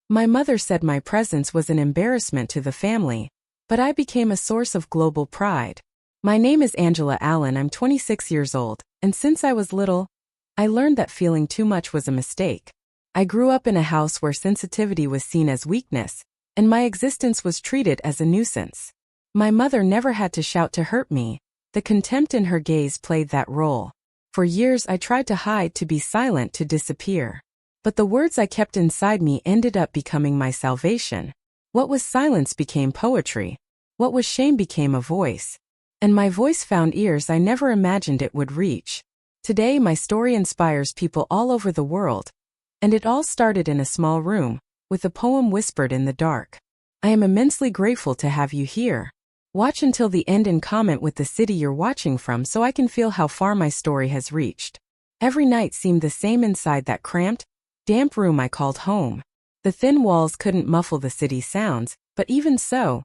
My mother said my presence was an embarrassment to the family, but I became a source of global pride. My name is Angela Allen. I'm 26 years old, and since I was little, I learned that feeling too much was a mistake. I grew up in a house where sensitivity was seen as weakness, and my existence was treated as a nuisance. My mother never had to shout to hurt me. The contempt in her gaze played that role. For years I tried to hide, to be silent, to disappear. But the words I kept inside me ended up becoming my salvation. What was silence became poetry. What was shame became a voice. And my voice found ears I never imagined it would reach. Today my story inspires people all over the world. And it all started in a small room, with a poem whispered in the dark. I am immensely grateful to have you here. Watch until the end and comment with the city you're watching from so I can feel how far my story has reached. Every night seemed the same inside that cramped, damp room I called home. The thin walls couldn't muffle the city's sounds, but even so,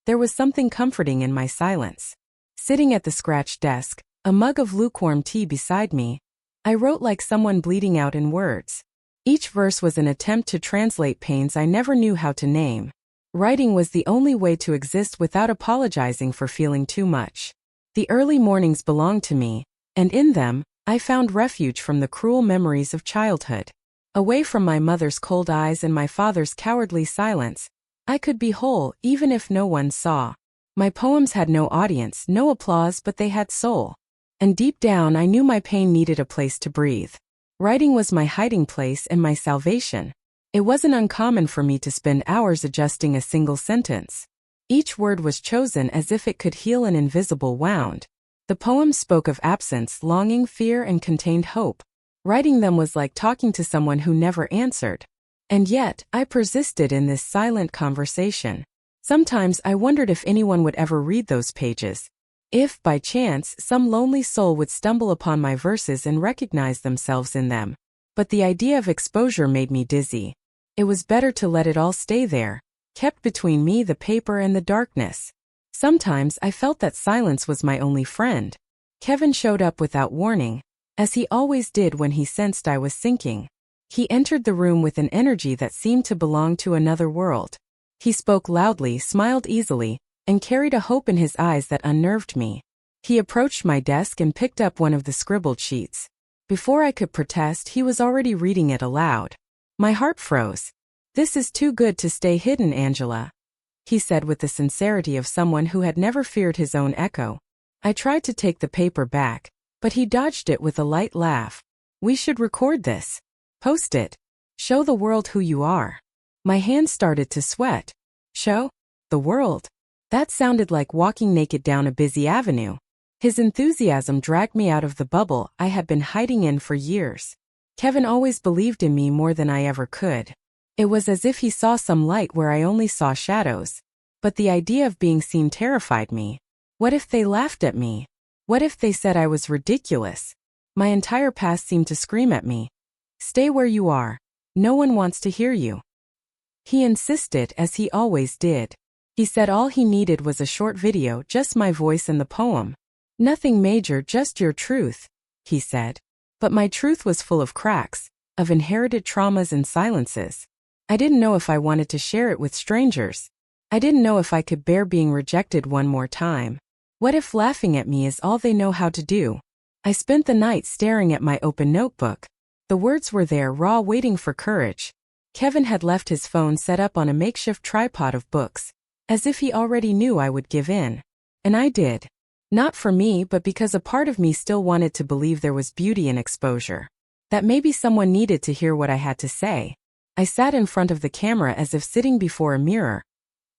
there was something comforting in my silence. Sitting at the scratched desk, a mug of lukewarm tea beside me, I wrote like someone bleeding out in words. Each verse was an attempt to translate pains I never knew how to name. Writing was the only way to exist without apologizing for feeling too much. The early mornings belonged to me, and in them, I found refuge from the cruel memories of childhood. Away from my mother's cold eyes and my father's cowardly silence, I could be whole even if no one saw. My poems had no audience, no applause, but they had soul. And deep down I knew my pain needed a place to breathe. Writing was my hiding place and my salvation. It wasn't uncommon for me to spend hours adjusting a single sentence. Each word was chosen as if it could heal an invisible wound. The poems spoke of absence, longing, fear, and contained hope. Writing them was like talking to someone who never answered. And yet, I persisted in this silent conversation. Sometimes I wondered if anyone would ever read those pages. If, by chance, some lonely soul would stumble upon my verses and recognize themselves in them. But the idea of exposure made me dizzy. It was better to let it all stay there, kept between me, the paper, and the darkness. Sometimes I felt that silence was my only friend. Kevin showed up without warning, as he always did when he sensed I was sinking. He entered the room with an energy that seemed to belong to another world. He spoke loudly, smiled easily, and carried a hope in his eyes that unnerved me. He approached my desk and picked up one of the scribbled sheets. Before I could protest, he was already reading it aloud. My heart froze. "This is too good to stay hidden, Angela," he said with the sincerity of someone who had never feared his own echo. I tried to take the paper back, but he dodged it with a light laugh. "We should record this. Post it. Show the world who you are." My hands started to sweat. Show the world? That sounded like walking naked down a busy avenue. His enthusiasm dragged me out of the bubble I had been hiding in for years. Kevin always believed in me more than I ever could. It was as if he saw some light where I only saw shadows. But the idea of being seen terrified me. What if they laughed at me? What if they said I was ridiculous? My entire past seemed to scream at me. "Stay where you are. No one wants to hear you." He insisted, as he always did. He said all he needed was a short video, just my voice and the poem. "Nothing major, just your truth," he said. But my truth was full of cracks, of inherited traumas and silences. I didn't know if I wanted to share it with strangers. I didn't know if I could bear being rejected one more time. What if laughing at me is all they know how to do? I spent the night staring at my open notebook. The words were there, raw, waiting for courage. Kevin had left his phone set up on a makeshift tripod of books, as if he already knew I would give in. And I did. Not for me, but because a part of me still wanted to believe there was beauty in exposure. That maybe someone needed to hear what I had to say. I sat in front of the camera as if sitting before a mirror.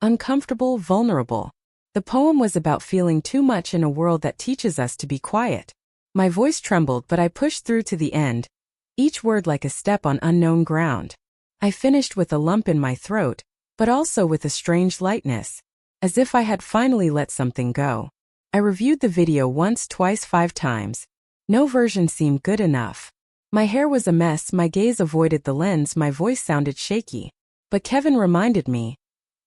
Uncomfortable, vulnerable. The poem was about feeling too much in a world that teaches us to be quiet. My voice trembled, but I pushed through to the end, each word like a step on unknown ground. I finished with a lump in my throat, but also with a strange lightness, as if I had finally let something go. I reviewed the video once, twice, 5 times. No version seemed good enough. My hair was a mess, my gaze avoided the lens, my voice sounded shaky. But Kevin reminded me.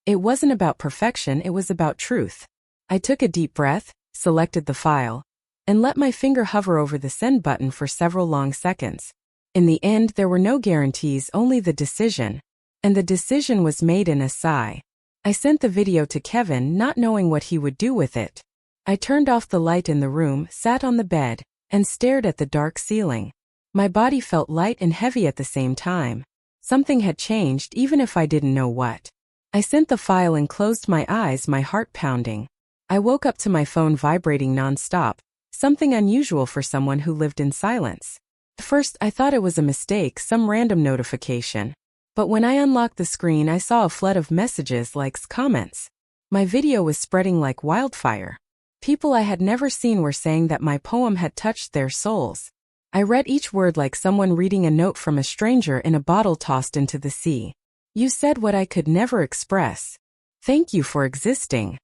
It wasn't about perfection, it was about truth. I took a deep breath, selected the file, and let my finger hover over the send button for several long seconds. In the end, there were no guarantees, only the decision. And the decision was made in a sigh. I sent the video to Kevin, not knowing what he would do with it. I turned off the light in the room, sat on the bed, and stared at the dark ceiling. My body felt light and heavy at the same time. Something had changed, even if I didn't know what. I sent the file and closed my eyes, my heart pounding. I woke up to my phone vibrating non-stop, something unusual for someone who lived in silence. At first, I thought it was a mistake, some random notification. But when I unlocked the screen, I saw a flood of messages, likes, comments. My video was spreading like wildfire. People I had never seen were saying that my poem had touched their souls. I read each word like someone reading a note from a stranger in a bottle tossed into the sea. You said what I could never express. Thank you for existing.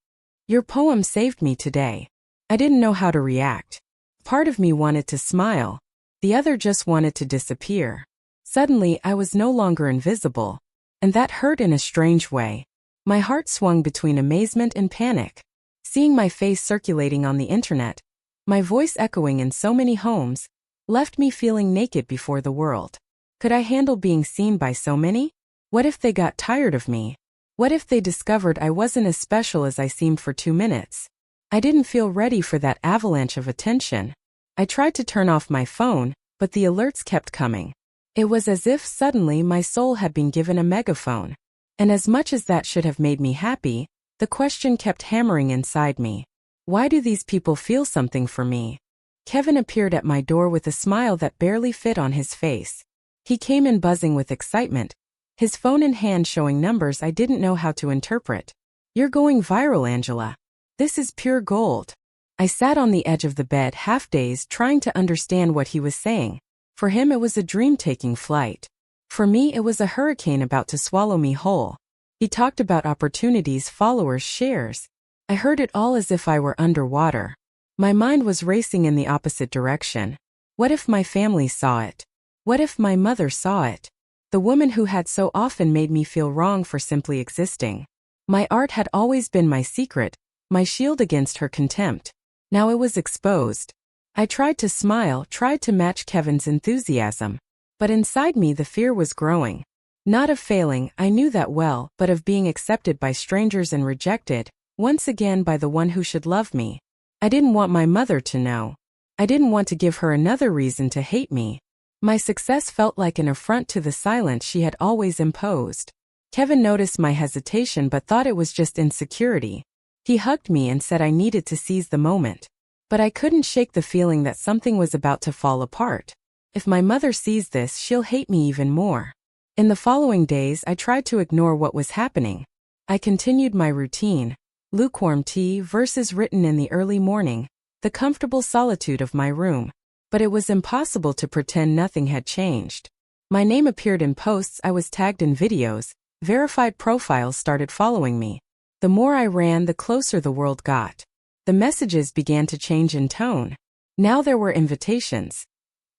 Your poem saved me today. I didn't know how to react. Part of me wanted to smile. The other just wanted to disappear. Suddenly, I was no longer invisible. And that hurt in a strange way. My heart swung between amazement and panic. Seeing my face circulating on the internet, my voice echoing in so many homes, left me feeling naked before the world. Could I handle being seen by so many? What if they got tired of me? What if they discovered I wasn't as special as I seemed for 2 minutes? I didn't feel ready for that avalanche of attention. I tried to turn off my phone, but the alerts kept coming. It was as if suddenly my soul had been given a megaphone. And as much as that should have made me happy, the question kept hammering inside me. Why do these people feel something for me? Kevin appeared at my door with a smile that barely fit on his face. He came in buzzing with excitement, his phone in hand showing numbers I didn't know how to interpret. You're going viral, Angela. This is pure gold. I sat on the edge of the bed, half-dazed, trying to understand what he was saying. For him it was a dream taking flight. For me it was a hurricane about to swallow me whole. He talked about opportunities, followers, shares. I heard it all as if I were underwater. My mind was racing in the opposite direction. What if my family saw it? What if my mother saw it? The woman who had so often made me feel wrong for simply existing. My art had always been my secret, my shield against her contempt. Now it was exposed. I tried to smile, tried to match Kevin's enthusiasm. But inside me the fear was growing. Not of failing, I knew that well, but of being accepted by strangers and rejected, once again by the one who should love me. I didn't want my mother to know. I didn't want to give her another reason to hate me. My success felt like an affront to the silence she had always imposed. Kevin noticed my hesitation but thought it was just insecurity. He hugged me and said I needed to seize the moment. But I couldn't shake the feeling that something was about to fall apart. If my mother sees this, she'll hate me even more. In the following days, I tried to ignore what was happening. I continued my routine. Lukewarm tea, verses written in the early morning, the comfortable solitude of my room. But it was impossible to pretend nothing had changed. My name appeared in posts, I was tagged in videos, verified profiles started following me. The more I ran, the closer the world got. The messages began to change in tone. Now there were invitations.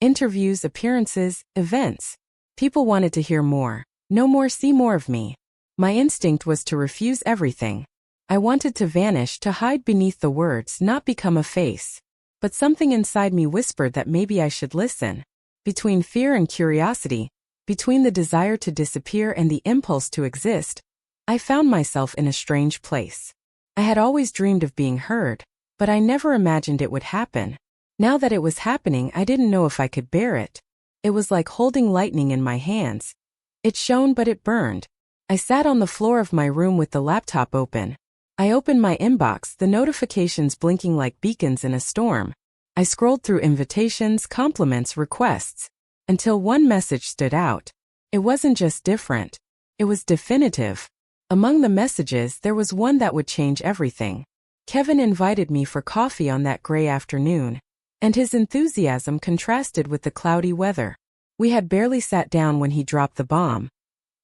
Interviews, appearances, events. People wanted to hear more. No more, see more of me. My instinct was to refuse everything. I wanted to vanish, to hide beneath the words, not become a face. But something inside me whispered that maybe I should listen. Between fear and curiosity, between the desire to disappear and the impulse to exist, I found myself in a strange place. I had always dreamed of being heard, but I never imagined it would happen. Now that it was happening, I didn't know if I could bear it. It was like holding lightning in my hands. It shone but it burned. I sat on the floor of my room with the laptop open. I opened my inbox, the notifications blinking like beacons in a storm. I scrolled through invitations, compliments, requests, until one message stood out. It wasn't just different. It was definitive. Among the messages, there was one that would change everything. Kevin invited me for coffee on that gray afternoon, and his enthusiasm contrasted with the cloudy weather. We had barely sat down when he dropped the bomb.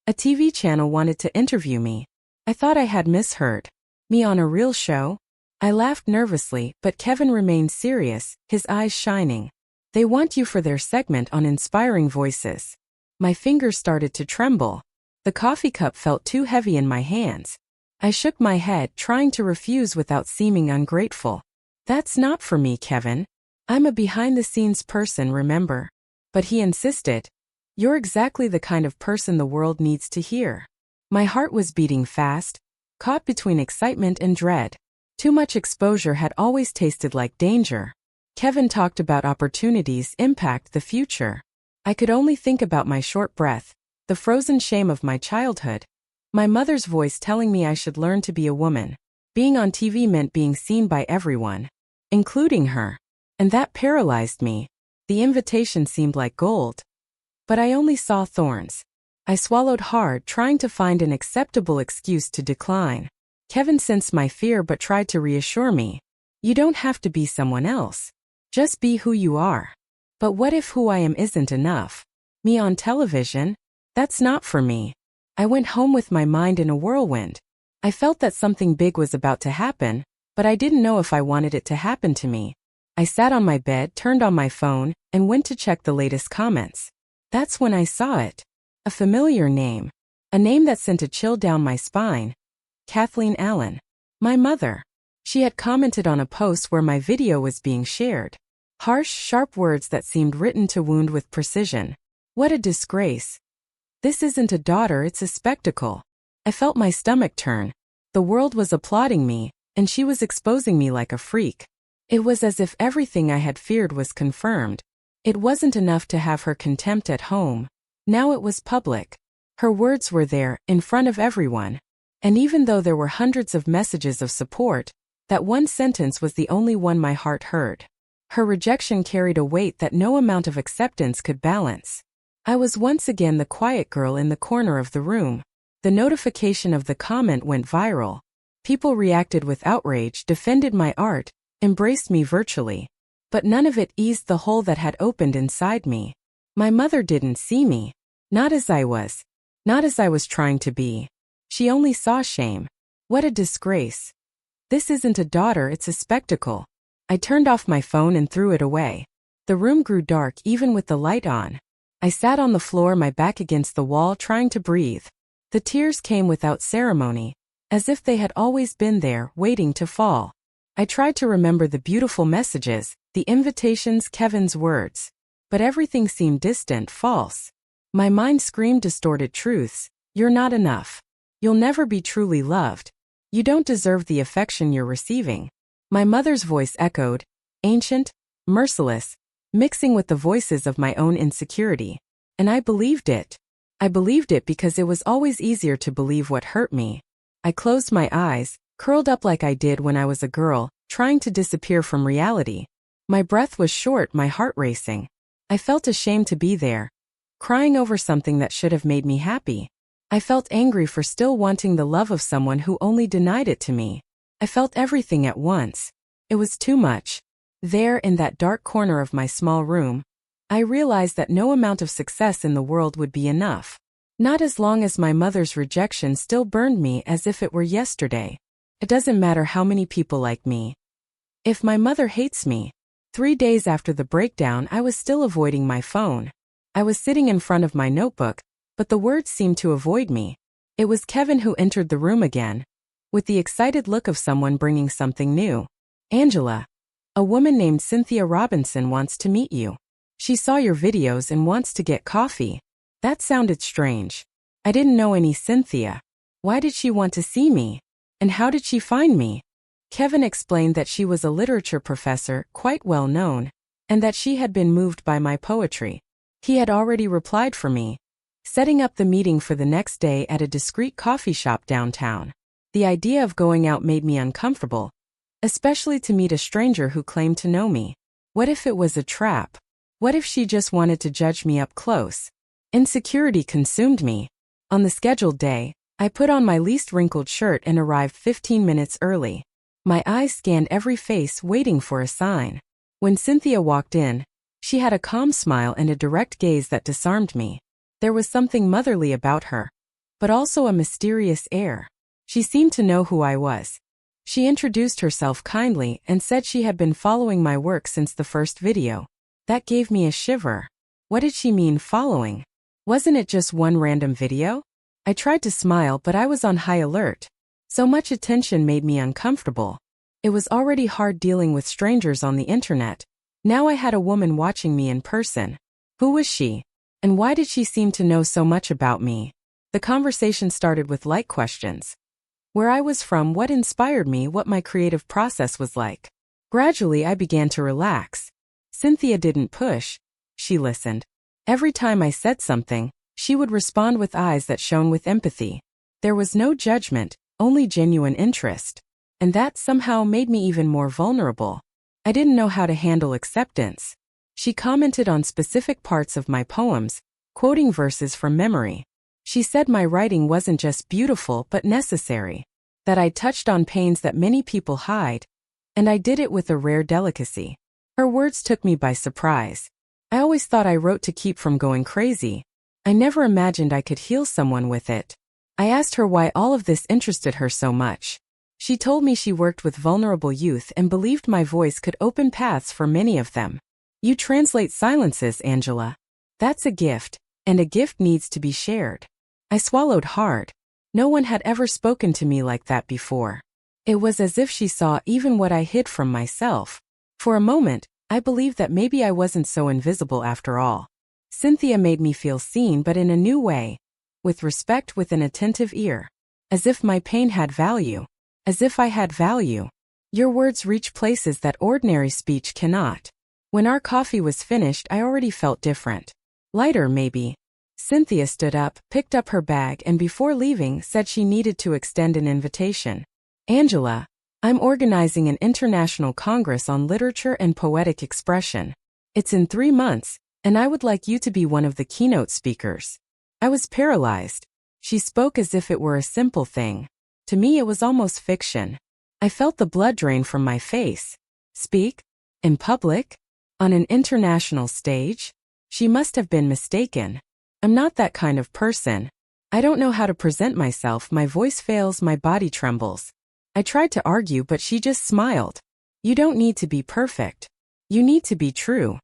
A TV channel wanted to interview me. I thought I had misheard. Me on a real show? I laughed nervously, but Kevin remained serious, his eyes shining. They want you for their segment on Inspiring Voices. My fingers started to tremble. The coffee cup felt too heavy in my hands. I shook my head, trying to refuse without seeming ungrateful. That's not for me, Kevin. I'm a behind-the-scenes person, remember? But he insisted. You're exactly the kind of person the world needs to hear. My heart was beating fast, caught between excitement and dread. Too much exposure had always tasted like danger. Kevin talked about opportunities impact the future. I could only think about my short breath, the frozen shame of my childhood. My mother's voice telling me I should learn to be a woman. Being on TV meant being seen by everyone, including her. And that paralyzed me. The invitation seemed like gold. But I only saw thorns. I swallowed hard, trying to find an acceptable excuse to decline. Kevin sensed my fear but tried to reassure me. You don't have to be someone else. Just be who you are. But what if who I am isn't enough? Me on television? That's not for me. I went home with my mind in a whirlwind. I felt that something big was about to happen, but I didn't know if I wanted it to happen to me. I sat on my bed, turned on my phone, and went to check the latest comments. That's when I saw it. A familiar name. A name that sent a chill down my spine. Kathleen Allen. My mother. She had commented on a post where my video was being shared. Harsh, sharp words that seemed written to wound with precision. What a disgrace. This isn't a daughter, it's a spectacle. I felt my stomach turn. The world was applauding me, and she was exposing me like a freak. It was as if everything I had feared was confirmed. It wasn't enough to have her contempt at home. Now it was public. Her words were there, in front of everyone. And even though there were hundreds of messages of support, that one sentence was the only one my heart heard. Her rejection carried a weight that no amount of acceptance could balance. I was once again the quiet girl in the corner of the room. The notification of the comment went viral. People reacted with outrage, defended my art, embraced me virtually. But none of it eased the hole that had opened inside me. My mother didn't see me. Not as I was. Not as I was trying to be. She only saw shame. What a disgrace. This isn't a daughter, it's a spectacle. I turned off my phone and threw it away. The room grew dark even with the light on. I sat on the floor, my back against the wall, trying to breathe. The tears came without ceremony, as if they had always been there, waiting to fall. I tried to remember the beautiful messages, the invitations, Kevin's words. But everything seemed distant, false. My mind screamed distorted truths. You're not enough. You'll never be truly loved. You don't deserve the affection you're receiving. My mother's voice echoed, ancient, merciless, mixing with the voices of my own insecurity. And I believed it. I believed it because it was always easier to believe what hurt me. I closed my eyes, curled up like I did when I was a girl, trying to disappear from reality. My breath was short, my heart racing. I felt ashamed to be there, crying over something that should have made me happy. I felt angry for still wanting the love of someone who only denied it to me. I felt everything at once. It was too much. There, in that dark corner of my small room, I realized that no amount of success in the world would be enough. Not as long as my mother's rejection still burned me as if it were yesterday. It doesn't matter how many people like me. If my mother hates me. 3 days after the breakdown, I was still avoiding my phone. I was sitting in front of my notebook, but the words seemed to avoid me. It was Kevin who entered the room again, with the excited look of someone bringing something new. Angela, a woman named Cynthia Robinson wants to meet you. She saw your videos and wants to get coffee. That sounded strange. I didn't know any Cynthia. Why did she want to see me? And how did she find me? Kevin explained that she was a literature professor, quite well known, and that she had been moved by my poetry. He had already replied for me, setting up the meeting for the next day at a discreet coffee shop downtown. The idea of going out made me uncomfortable, especially to meet a stranger who claimed to know me. What if it was a trap? What if she just wanted to judge me up close? Insecurity consumed me. On the scheduled day, I put on my least wrinkled shirt and arrived 15 minutes early. My eyes scanned every face, waiting for a sign. When Cynthia walked in, she had a calm smile and a direct gaze that disarmed me. There was something motherly about her, but also a mysterious air. She seemed to know who I was. She introduced herself kindly and said she had been following my work since the first video. That gave me a shiver. What did she mean, following? Wasn't it just one random video? I tried to smile, but I was on high alert. So much attention made me uncomfortable. It was already hard dealing with strangers on the internet. Now I had a woman watching me in person. Who was she? And why did she seem to know so much about me? The conversation started with light questions. Where I was from, what inspired me, what my creative process was like. Gradually, I began to relax. Cynthia didn't push. She listened. Every time I said something, she would respond with eyes that shone with empathy. There was no judgment, only genuine interest. And that somehow made me even more vulnerable. I didn't know how to handle acceptance. She commented on specific parts of my poems, quoting verses from memory. She said my writing wasn't just beautiful but necessary, that I touched on pains that many people hide, and I did it with a rare delicacy. Her words took me by surprise. I always thought I wrote to keep from going crazy. I never imagined I could heal someone with it. I asked her why all of this interested her so much. She told me she worked with vulnerable youth and believed my voice could open paths for many of them. You translate silences, Angela. That's a gift, and a gift needs to be shared. I swallowed hard. No one had ever spoken to me like that before. It was as if she saw even what I hid from myself. For a moment, I believed that maybe I wasn't so invisible after all. Cynthia made me feel seen, but in a new way. With respect, with an attentive ear. As if my pain had value. As if I had value. Your words reach places that ordinary speech cannot. When our coffee was finished, I already felt different. Lighter, maybe. Cynthia stood up, picked up her bag, and before leaving, said she needed to extend an invitation. Angela, I'm organizing an international congress on literature and poetic expression. It's in 3 months, and I would like you to be one of the keynote speakers. I was paralyzed. She spoke as if it were a simple thing. To me, it was almost fiction. I felt the blood drain from my face. Speak? In public? On an international stage? She must have been mistaken. I'm not that kind of person. I don't know how to present myself, my voice fails, my body trembles. I tried to argue, but she just smiled. You don't need to be perfect. You need to be true.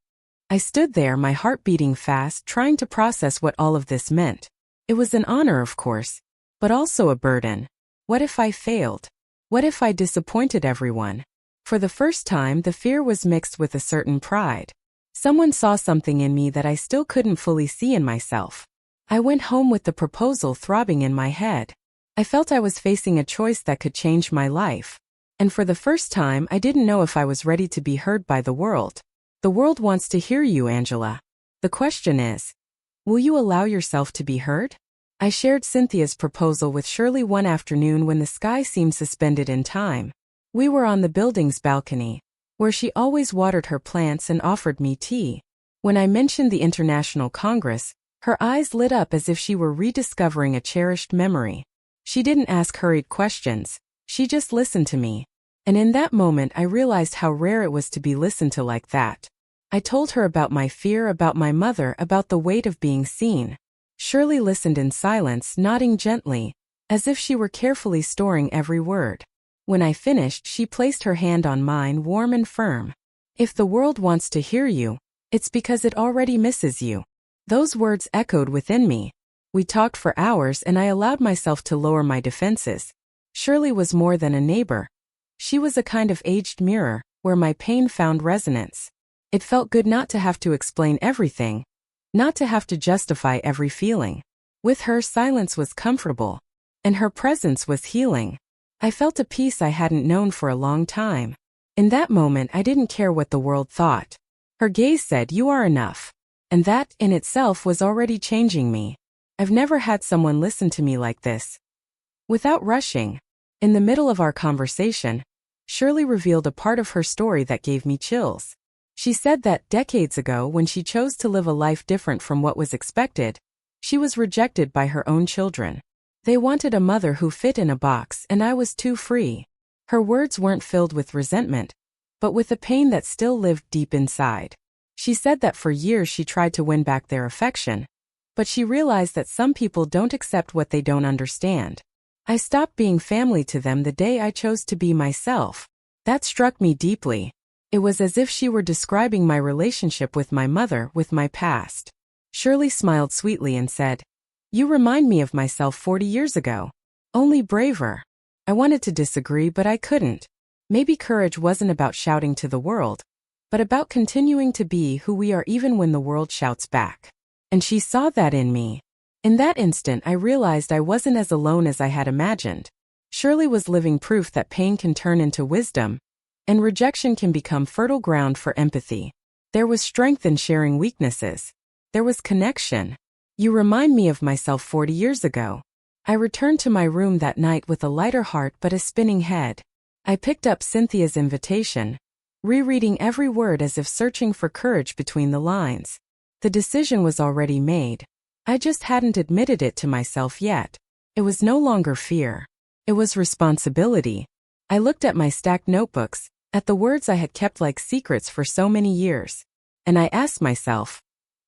I stood there, my heart beating fast, trying to process what all of this meant. It was an honor, of course, but also a burden. What if I failed? What if I disappointed everyone? For the first time, the fear was mixed with a certain pride. Someone saw something in me that I still couldn't fully see in myself. I went home with the proposal throbbing in my head. I felt I was facing a choice that could change my life. And for the first time, I didn't know if I was ready to be heard by the world. The world wants to hear you, Angela. The question is, will you allow yourself to be heard? I shared Cynthia's proposal with Shirley one afternoon when the sky seemed suspended in time. We were on the building's balcony, where she always watered her plants and offered me tea. When I mentioned the International Congress, her eyes lit up as if she were rediscovering a cherished memory. She didn't ask hurried questions. She just listened to me. And in that moment, I realized how rare it was to be listened to like that. I told her about my fear, about my mother, about the weight of being seen. Shirley listened in silence, nodding gently, as if she were carefully storing every word. When I finished, she placed her hand on mine, warm and firm. If the world wants to hear you, it's because it already misses you. Those words echoed within me. We talked for hours and I allowed myself to lower my defenses. Shirley was more than a neighbor. She was a kind of aged mirror, where my pain found resonance. It felt good not to have to explain everything, not to have to justify every feeling. With her, silence was comfortable, and her presence was healing. I felt a peace I hadn't known for a long time. In that moment, I didn't care what the world thought. Her gaze said, "You are enough." And that, in itself, was already changing me. I've never had someone listen to me like this. Without rushing. In the middle of our conversation, Shirley revealed a part of her story that gave me chills. She said that, decades ago, when she chose to live a life different from what was expected, she was rejected by her own children. They wanted a mother who fit in a box, and I was too free. Her words weren't filled with resentment, but with a pain that still lived deep inside. She said that for years she tried to win back their affection, but she realized that some people don't accept what they don't understand. I stopped being family to them the day I chose to be myself. That struck me deeply. It was as if she were describing my relationship with my mother, with my past. Shirley smiled sweetly and said, "You remind me of myself 40 years ago. Only braver." I wanted to disagree, but I couldn't. Maybe courage wasn't about shouting to the world, but about continuing to be who we are even when the world shouts back. And she saw that in me. In that instant, I realized I wasn't as alone as I had imagined. Shirley was living proof that pain can turn into wisdom, and rejection can become fertile ground for empathy. There was strength in sharing weaknesses. There was connection. You remind me of myself 40 years ago. I returned to my room that night with a lighter heart but a spinning head. I picked up Cynthia's invitation, rereading every word as if searching for courage between the lines. The decision was already made. I just hadn't admitted it to myself yet. It was no longer fear. It was responsibility. I looked at my stacked notebooks, at the words I had kept like secrets for so many years. And I asked myself,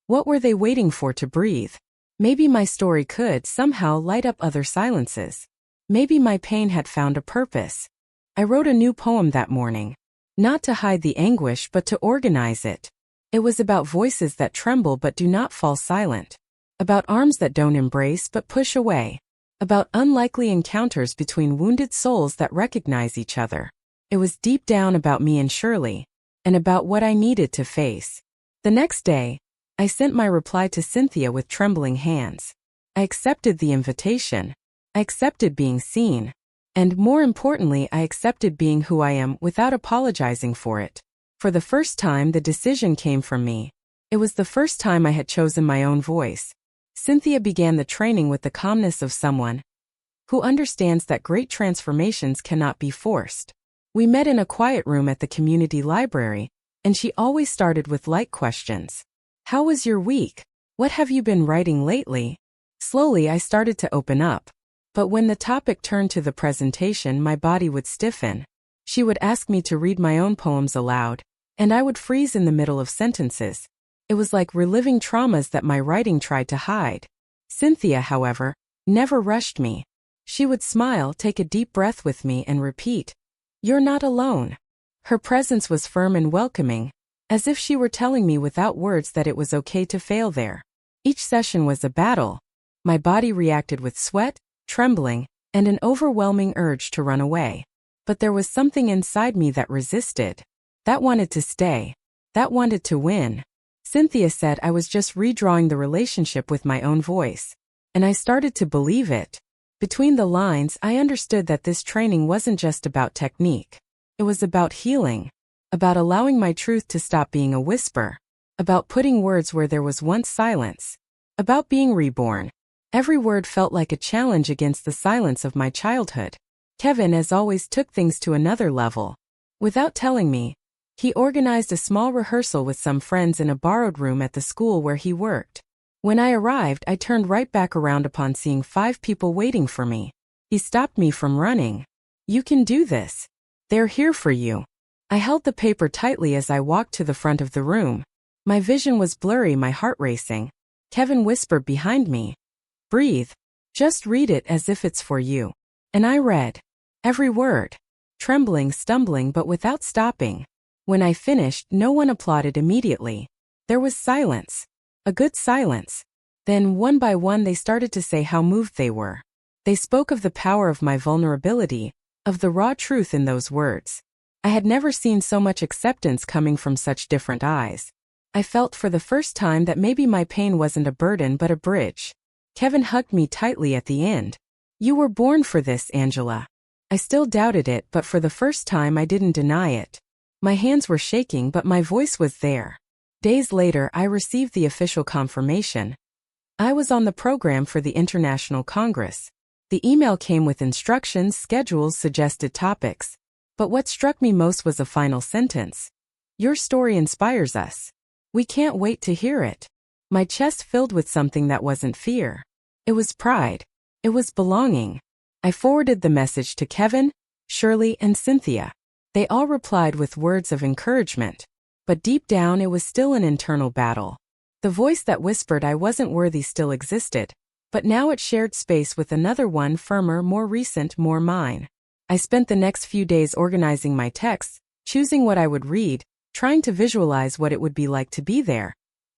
what were they waiting for to breathe? Maybe my story could somehow light up other silences. Maybe my pain had found a purpose. I wrote a new poem that morning. Not to hide the anguish but to organize it. It was about voices that tremble but do not fall silent. About arms that don't embrace but push away. About unlikely encounters between wounded souls that recognize each other. It was deep down about me and Shirley, and about what I needed to face. The next day, I sent my reply to Cynthia with trembling hands. I accepted the invitation. I accepted being seen. And more importantly, I accepted being who I am without apologizing for it. For the first time, the decision came from me. It was the first time I had chosen my own voice. Cynthia began the training with the calmness of someone who understands that great transformations cannot be forced. We met in a quiet room at the community library, and she always started with light questions. How was your week? What have you been writing lately? Slowly, I started to open up. But when the topic turned to the presentation, my body would stiffen. She would ask me to read my own poems aloud, and I would freeze in the middle of sentences. It was like reliving traumas that my writing tried to hide. Cynthia, however, never rushed me. She would smile, take a deep breath with me, and repeat, "You're not alone." Her presence was firm and welcoming, as if she were telling me without words that it was okay to fail there. Each session was a battle. My body reacted with sweat, trembling, and an overwhelming urge to run away. But there was something inside me that resisted, that wanted to stay, that wanted to win. Cynthia said I was just redrawing the relationship with my own voice, and I started to believe it. Between the lines, I understood that this training wasn't just about technique. It was about healing, about allowing my truth to stop being a whisper, about putting words where there was once silence, about being reborn. Every word felt like a challenge against the silence of my childhood. Kevin, as always, took things to another level. Without telling me, he organized a small rehearsal with some friends in a borrowed room at the school where he worked. When I arrived, I turned right back around upon seeing 5 people waiting for me. He stopped me from running. "You can do this. They're here for you." I held the paper tightly as I walked to the front of the room. My vision was blurry, my heart racing. Kevin whispered behind me, "Breathe. Just read it as if it's for you." And I read every word, trembling, stumbling, but without stopping. When I finished, no one applauded immediately. There was silence. A good silence. Then, one by one, they started to say how moved they were. They spoke of the power of my vulnerability, of the raw truth in those words. I had never seen so much acceptance coming from such different eyes. I felt for the first time that maybe my pain wasn't a burden but a bridge. Kevin hugged me tightly at the end. "You were born for this, Angela." I still doubted it, but for the first time I didn't deny it. My hands were shaking, but my voice was there. Days later, I received the official confirmation. I was on the program for the International Congress. The email came with instructions, schedules, suggested topics. But what struck me most was a final sentence. "Your story inspires us. We can't wait to hear it." My chest filled with something that wasn't fear. It was pride. It was belonging. I forwarded the message to Kevin, Shirley, and Cynthia. They all replied with words of encouragement. But deep down, it was still an internal battle. The voice that whispered I wasn't worthy still existed, but now it shared space with another one, firmer, more recent, more mine. I spent the next few days organizing my texts, choosing what I would read, trying to visualize what it would be like to be there,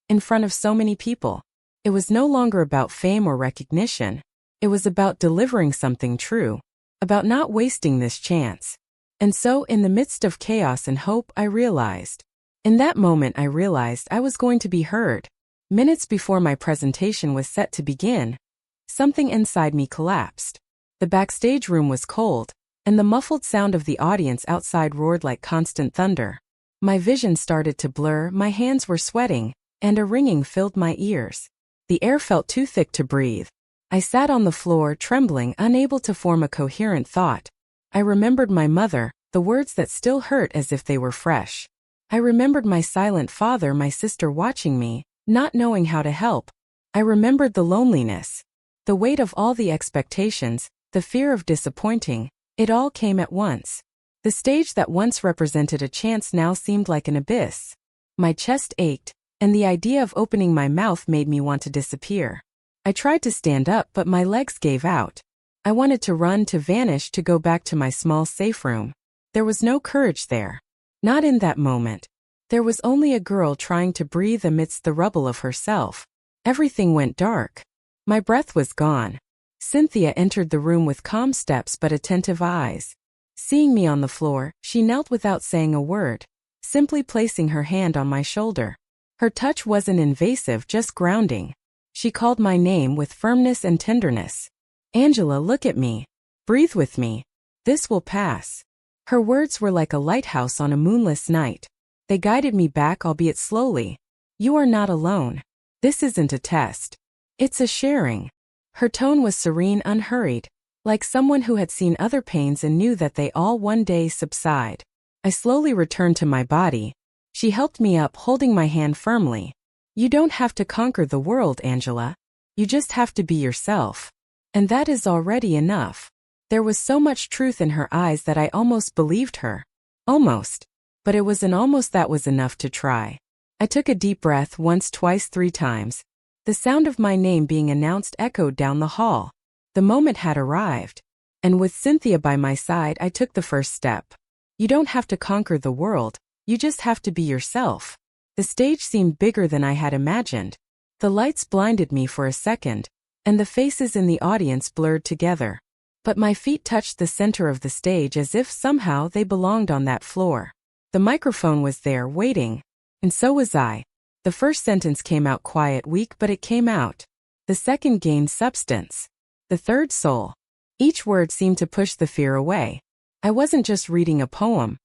in front of so many people. It was no longer about fame or recognition. It was about delivering something true, about not wasting this chance. And so, in the midst of chaos and hope, in that moment I realized I was going to be heard. Minutes before my presentation was set to begin, something inside me collapsed. The backstage room was cold, and the muffled sound of the audience outside roared like constant thunder. My vision started to blur, my hands were sweating, and a ringing filled my ears. The air felt too thick to breathe. I sat on the floor, trembling, unable to form a coherent thought. I remembered my mother, the words that still hurt as if they were fresh. I remembered my silent father, my sister watching me, not knowing how to help. I remembered the loneliness, the weight of all the expectations, the fear of disappointing. It all came at once. The stage that once represented a chance now seemed like an abyss. My chest ached, and the idea of opening my mouth made me want to disappear. I tried to stand up, but my legs gave out. I wanted to run, to vanish, to go back to my small safe room. There was no courage there. Not in that moment. There was only a girl trying to breathe amidst the rubble of herself. Everything went dark. My breath was gone. Cynthia entered the room with calm steps but attentive eyes. Seeing me on the floor, she knelt without saying a word, simply placing her hand on my shoulder. Her touch wasn't invasive, just grounding. She called my name with firmness and tenderness. "Angela, look at me. Breathe with me. This will pass." Her words were like a lighthouse on a moonless night. They guided me back, albeit slowly. "You are not alone. This isn't a test. It's a sharing." Her tone was serene, unhurried, like someone who had seen other pains and knew that they all one day subside. I slowly returned to my body. She helped me up, holding my hand firmly. "You don't have to conquer the world, Angela. You just have to be yourself. And that is already enough." There was so much truth in her eyes that I almost believed her. Almost. But it was an almost that was enough to try. I took a deep breath, once, twice, 3 times. The sound of my name being announced echoed down the hall. The moment had arrived. And with Cynthia by my side, I took the first step. You don't have to conquer the world. You just have to be yourself. The stage seemed bigger than I had imagined. The lights blinded me for a second, and the faces in the audience blurred together. But my feet touched the center of the stage as if somehow they belonged on that floor. The microphone was there, waiting. And so was I. The first sentence came out quiet, weak, but it came out. The second gained substance. The third, soul. Each word seemed to push the fear away. I wasn't just reading a poem.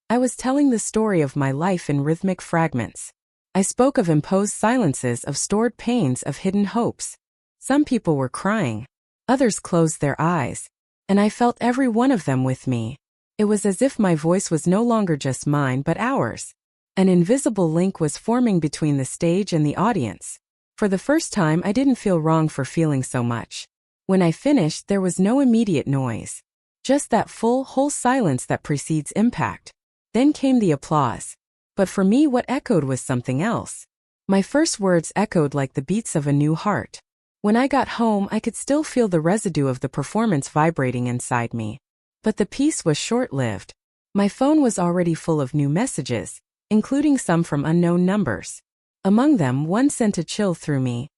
I was telling the story of my life in rhythmic fragments. I spoke of imposed silences, of stored pains, of hidden hopes. Some people were crying. Others closed their eyes. And I felt every one of them with me. It was as if my voice was no longer just mine but ours. An invisible link was forming between the stage and the audience. For the first time, I didn't feel wrong for feeling so much. When I finished, there was no immediate noise. Just that full, whole silence that precedes impact. Then came the applause. But for me, what echoed was something else. My first words echoed like the beats of a new heart. When I got home, I could still feel the residue of the performance vibrating inside me. But the piece was short-lived. My phone was already full of new messages, including some from unknown numbers. Among them, one sent a chill through me.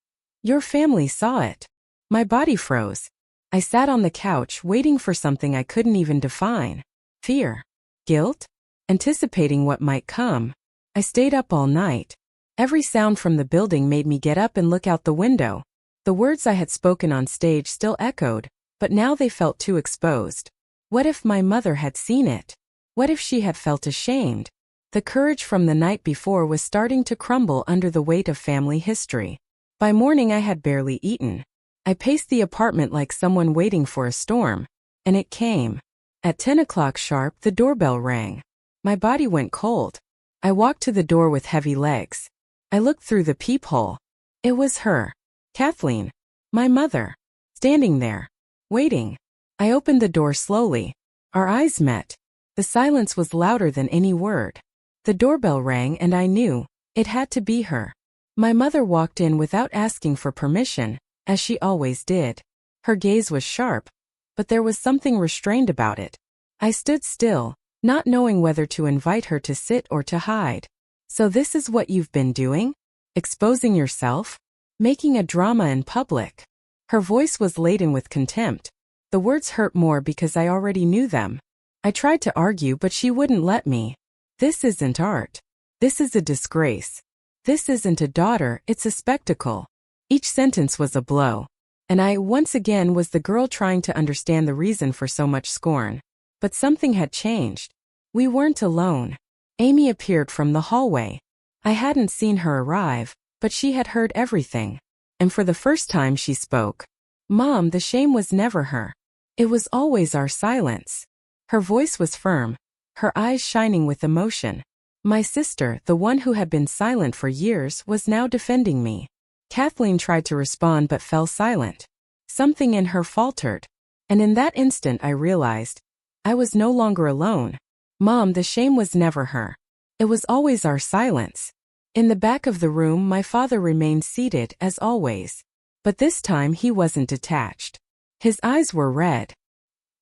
"Your family saw it." My body froze. I sat on the couch, waiting for something I couldn't even define. Fear? Guilt? Anticipating what might come. I stayed up all night. Every sound from the building made me get up and look out the window. The words I had spoken on stage still echoed, but now they felt too exposed. What if my mother had seen it? What if she had felt ashamed? The courage from the night before was starting to crumble under the weight of family history. By morning I had barely eaten. I paced the apartment like someone waiting for a storm. And it came. At 10 o'clock sharp, the doorbell rang. My body went cold. I walked to the door with heavy legs. I looked through the peephole. It was her. Kathleen. My mother. Standing there. Waiting. I opened the door slowly. Our eyes met. The silence was louder than any word. The doorbell rang and I knew. It had to be her. My mother walked in without asking for permission, as she always did. Her gaze was sharp, but there was something restrained about it. I stood still, not knowing whether to invite her to sit or to hide. "So this is what you've been doing? Exposing yourself? Making a drama in public?" Her voice was laden with contempt. The words hurt more because I already knew them. I tried to argue, but she wouldn't let me. "This isn't art. This is a disgrace. This isn't a daughter, it's a spectacle. Each sentence was a blow. And I, once again, was the girl trying to understand the reason for so much scorn. But something had changed. We weren't alone. Amy appeared from the hallway. I hadn't seen her arrive, but she had heard everything. And for the first time she spoke. Mom, the shame was never her. It was always our silence. Her voice was firm, her eyes shining with emotion. My sister, the one who had been silent for years, was now defending me. Kathleen tried to respond but fell silent. Something in her faltered. And in that instant I realized I was no longer alone. Mom, the shame was never her. It was always our silence. In the back of the room my father remained seated as always. But this time he wasn't detached. His eyes were red.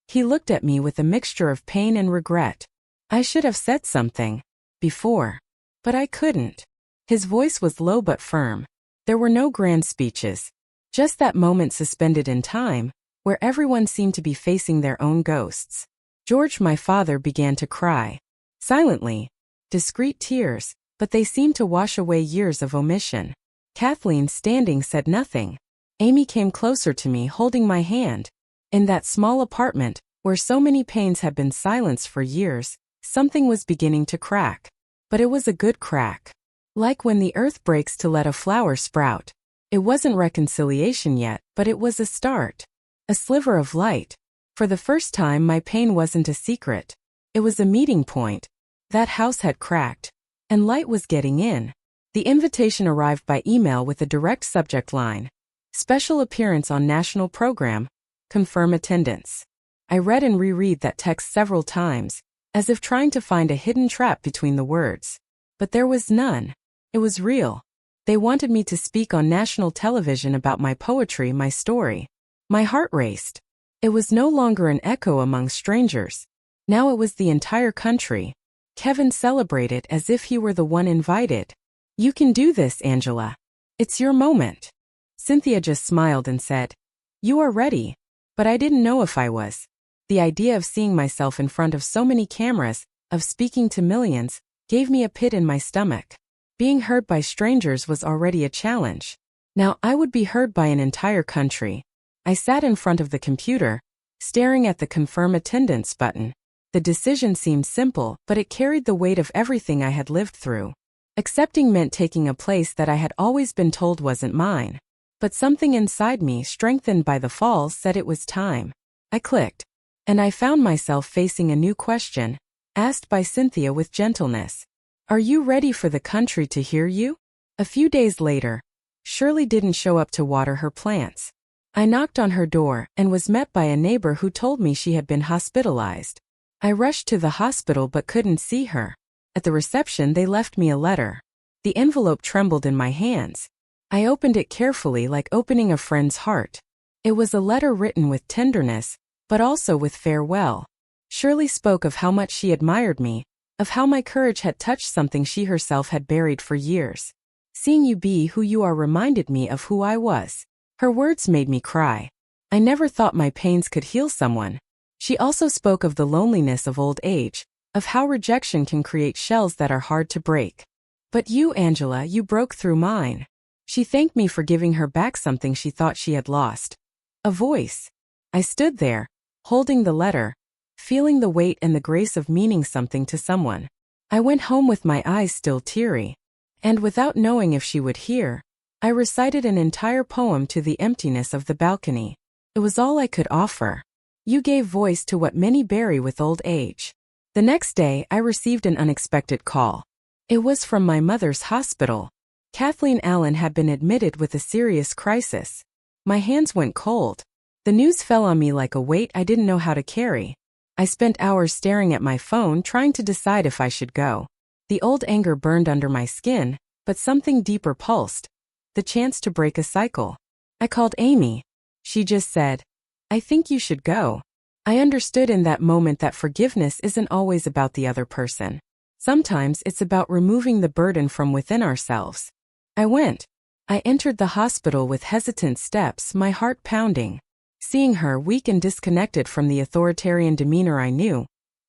He looked at me with a mixture of pain and regret. I should have said something before. But I couldn't. His voice was low but firm. There were no grand speeches. Just that moment suspended in time, where everyone seemed to be facing their own ghosts. George, my father, began to cry. Silently. Discreet tears, but they seemed to wash away years of omission. Kathleen, standing, said nothing. Amy came closer to me, holding my hand. In that small apartment, where so many pains had been silenced for years, something was beginning to crack. But it was a good crack. Like when the earth breaks to let a flower sprout. It wasn't reconciliation yet, but it was a start. A sliver of light. For the first time my pain wasn't a secret. It was a meeting point. That house had cracked. And light was getting in. The invitation arrived by email with a direct subject line. Special appearance on national program. Confirm attendance. I read and reread that text several times, as if trying to find a hidden trap between the words. But there was none. It was real. They wanted me to speak on national television about my poetry, my story. My heart raced. It was no longer an echo among strangers. Now it was the entire country. Kevin celebrated as if he were the one invited. You can do this, Angela. It's your moment. Cynthia just smiled and said, You are ready. But I didn't know if I was. The idea of seeing myself in front of so many cameras, of speaking to millions, gave me a pit in my stomach. Being heard by strangers was already a challenge. Now I would be heard by an entire country. I sat in front of the computer, staring at the confirm attendance button. The decision seemed simple, but it carried the weight of everything I had lived through. Accepting meant taking a place that I had always been told wasn't mine. But something inside me, strengthened by the falls, said it was time. I clicked. And I found myself facing a new question, asked by Cynthia with gentleness. Are you ready for the country to hear you? A few days later, Shirley didn't show up to water her plants. I knocked on her door and was met by a neighbor who told me she had been hospitalized. I rushed to the hospital but couldn't see her. At the reception they left me a letter. The envelope trembled in my hands. I opened it carefully, like opening a friend's heart. It was a letter written with tenderness, but also with farewell. Shirley spoke of how much she admired me, of how my courage had touched something she herself had buried for years. Seeing you be who you are reminded me of who I was. Her words made me cry. I never thought my pains could heal someone. She also spoke of the loneliness of old age, of how rejection can create shells that are hard to break. But you, Angela, you broke through mine. She thanked me for giving her back something she thought she had lost. A voice. I stood there, holding the letter, feeling the weight and the grace of meaning something to someone. I went home with my eyes still teary. And without knowing if she would hear, I recited an entire poem to the emptiness of the balcony. It was all I could offer. You gave voice to what many bury with old age. The next day I received an unexpected call. It was from my mother's hospital. Kathleen Allen had been admitted with a serious crisis. My hands went cold. The news fell on me like a weight I didn't know how to carry. I spent hours staring at my phone trying to decide if I should go. The old anger burned under my skin, but something deeper pulsed. The chance to break a cycle. I called Amy. She just said, I think you should go. I understood in that moment that forgiveness isn't always about the other person. Sometimes it's about removing the burden from within ourselves. I went. I entered the hospital with hesitant steps, my heart pounding. Seeing her weak and disconnected from the authoritarian demeanor I knew,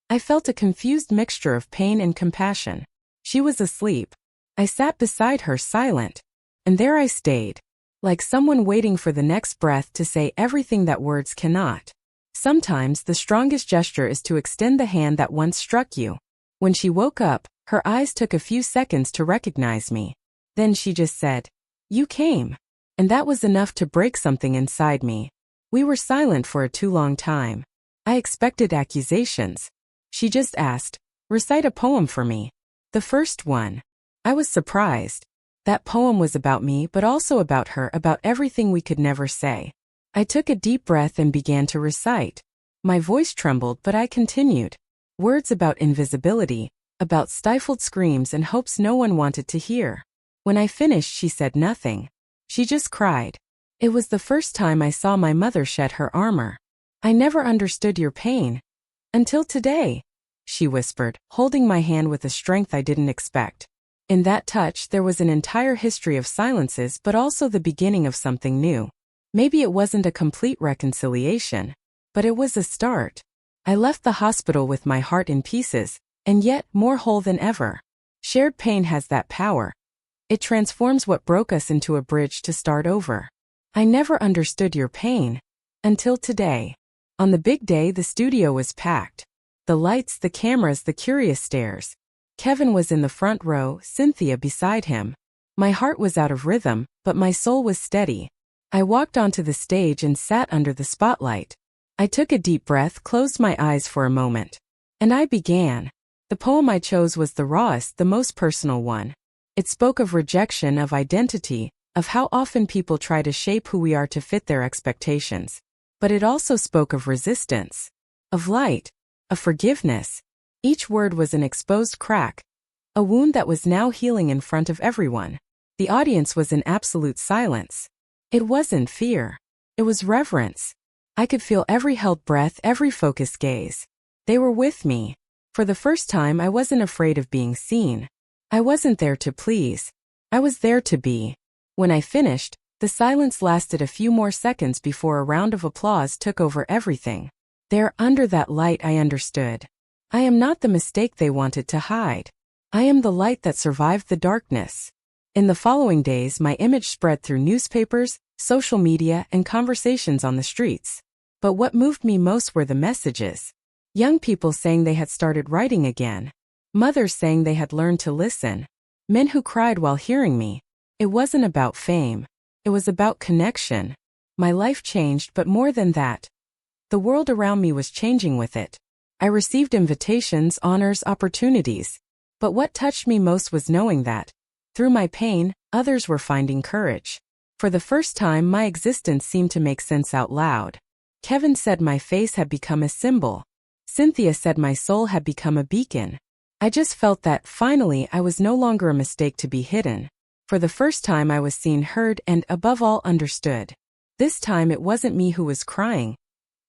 I felt a confused mixture of pain and compassion. She was asleep. I sat beside her silent. And there I stayed, like someone waiting for the next breath to say everything that words cannot. Sometimes the strongest gesture is to extend the hand that once struck you. When she woke up, her eyes took a few seconds to recognize me. Then she just said, "You came." And that was enough to break something inside me. We were silent for a too long time. I expected accusations. She just asked, "Recite a poem for me." The first one. I was surprised. That poem was about me but also about her, about everything we could never say. I took a deep breath and began to recite. My voice trembled but I continued. Words about invisibility, about stifled screams and hopes no one wanted to hear. When I finished, she said nothing. She just cried. It was the first time I saw my mother shed her armor. "I never understood your pain. Until today," she whispered, holding my hand with a strength I didn't expect. In that touch there was an entire history of silences but also the beginning of something new. Maybe it wasn't a complete reconciliation, but it was a start. I left the hospital with my heart in pieces, and yet more whole than ever. Shared pain has that power. It transforms what broke us into a bridge to start over. I never understood your pain. Until today. On the big day, the studio was packed. The lights, the cameras, the curious stares. Kevin was in the front row, Cynthia beside him. My heart was out of rhythm, but my soul was steady. I walked onto the stage and sat under the spotlight. I took a deep breath, closed my eyes for a moment. And I began. The poem I chose was the rawest, the most personal one. It spoke of rejection, of identity, of how often people try to shape who we are to fit their expectations. But it also spoke of resistance, of light, of forgiveness. Each word was an exposed crack, a wound that was now healing in front of everyone. The audience was in absolute silence. It wasn't fear. It was reverence. I could feel every held breath, every focused gaze. They were with me. For the first time, I wasn't afraid of being seen. I wasn't there to please. I was there to be. When I finished, the silence lasted a few more seconds before a round of applause took over everything. There, under that light, I understood. I am not the mistake they wanted to hide. I am the light that survived the darkness. In the following days, my image spread through newspapers, social media, and conversations on the streets. But what moved me most were the messages. Young people saying they had started writing again. Mothers saying they had learned to listen. Men who cried while hearing me. It wasn't about fame. It was about connection. My life changed, but more than that. The world around me was changing with it. I received invitations, honors, opportunities. But what touched me most was knowing that, through my pain, others were finding courage. For the first time, my existence seemed to make sense out loud. Kevin said my face had become a symbol. Cynthia said my soul had become a beacon. I just felt that, finally, I was no longer a mistake to be hidden. For the first time I was seen, heard, and, above all, understood. This time it wasn't me who was crying.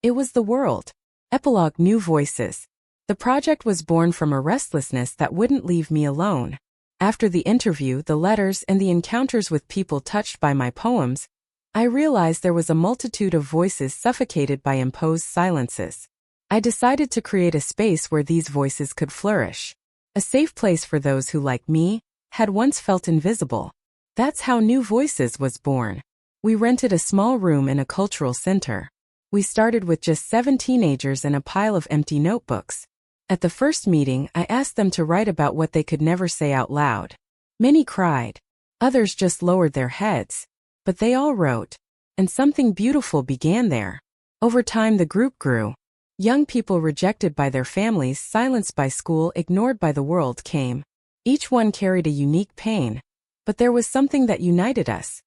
It was the world. Epilogue: New Voices. The project was born from a restlessness that wouldn't leave me alone. After the interview, the letters, and the encounters with people touched by my poems, I realized there was a multitude of voices suffocated by imposed silences. I decided to create a space where these voices could flourish. A safe place for those who, like me, had once felt invisible. That's how New Voices was born. We rented a small room in a cultural center. We started with just 7 teenagers and a pile of empty notebooks. At the first meeting, I asked them to write about what they could never say out loud. Many cried. Others just lowered their heads. But they all wrote. And something beautiful began there. Over time, the group grew. Young people rejected by their families, silenced by school, ignored by the world came. Each one carried a unique pain. But there was something that united us.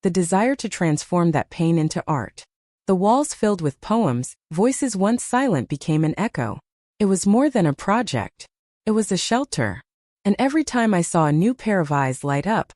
The desire to transform that pain into art. The walls filled with poems, voices once silent became an echo. It was more than a project. It was a shelter. And every time I saw a new pair of eyes light up,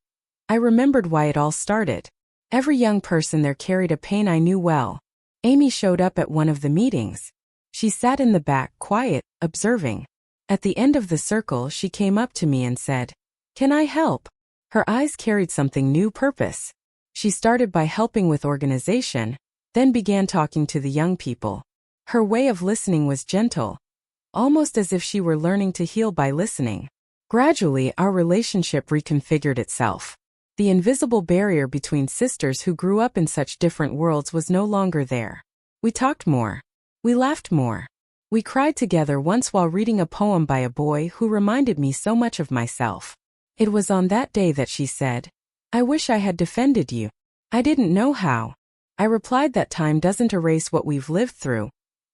I remembered why it all started. Every young person there carried a pain I knew well. Amy showed up at one of the meetings. She sat in the back, quiet, observing. At the end of the circle, she came up to me and said, "Can I help?" Her eyes carried something new: purpose. She started by helping with organization, then began talking to the young people. Her way of listening was gentle, almost as if she were learning to heal by listening. Gradually, our relationship reconfigured itself. The invisible barrier between sisters who grew up in such different worlds was no longer there. We talked more. We laughed more. We cried together once while reading a poem by a boy who reminded me so much of myself. It was on that day that she said, "I wish I had defended you. I didn't know how." I replied that time doesn't erase what we've lived through,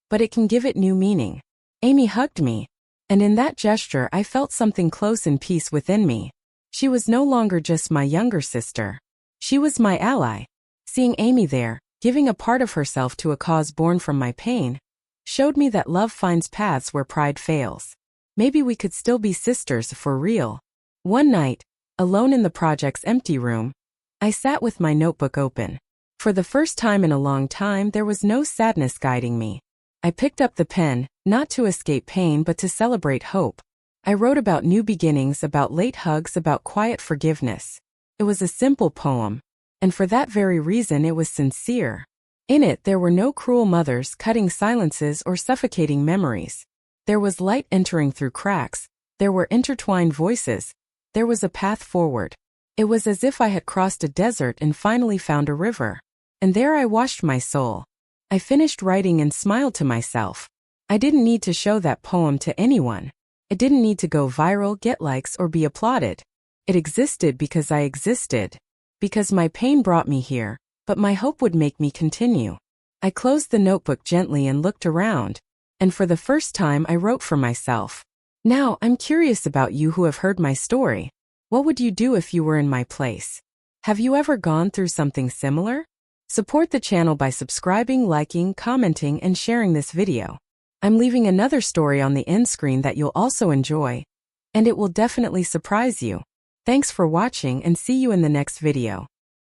but it can give it new meaning. Amy hugged me, and in that gesture I felt something close and peace within me. She was no longer just my younger sister. She was my ally. Seeing Amy there, giving a part of herself to a cause born from my pain, showed me that love finds paths where pride fails. Maybe we could still be sisters for real. One night, alone in the project's empty room, I sat with my notebook open. For the first time in a long time, there was no sadness guiding me. I picked up the pen, not to escape pain but to celebrate hope. I wrote about new beginnings, about late hugs, about quiet forgiveness. It was a simple poem, and for that very reason it was sincere. In it there were no cruel mothers, cutting silences, or suffocating memories. There was light entering through cracks, there were intertwined voices, there was a path forward. It was as if I had crossed a desert and finally found a river. And there I washed my soul. I finished writing and smiled to myself. I didn't need to show that poem to anyone. It didn't need to go viral, get likes, or be applauded. It existed because I existed. Because my pain brought me here, but my hope would make me continue. I closed the notebook gently and looked around, and for the first time I wrote for myself. Now, I'm curious about you who have heard my story. What would you do if you were in my place? Have you ever gone through something similar? Support the channel by subscribing, liking, commenting, and sharing this video. I'm leaving another story on the end screen that you'll also enjoy, and it will definitely surprise you. Thanks for watching and see you in the next video.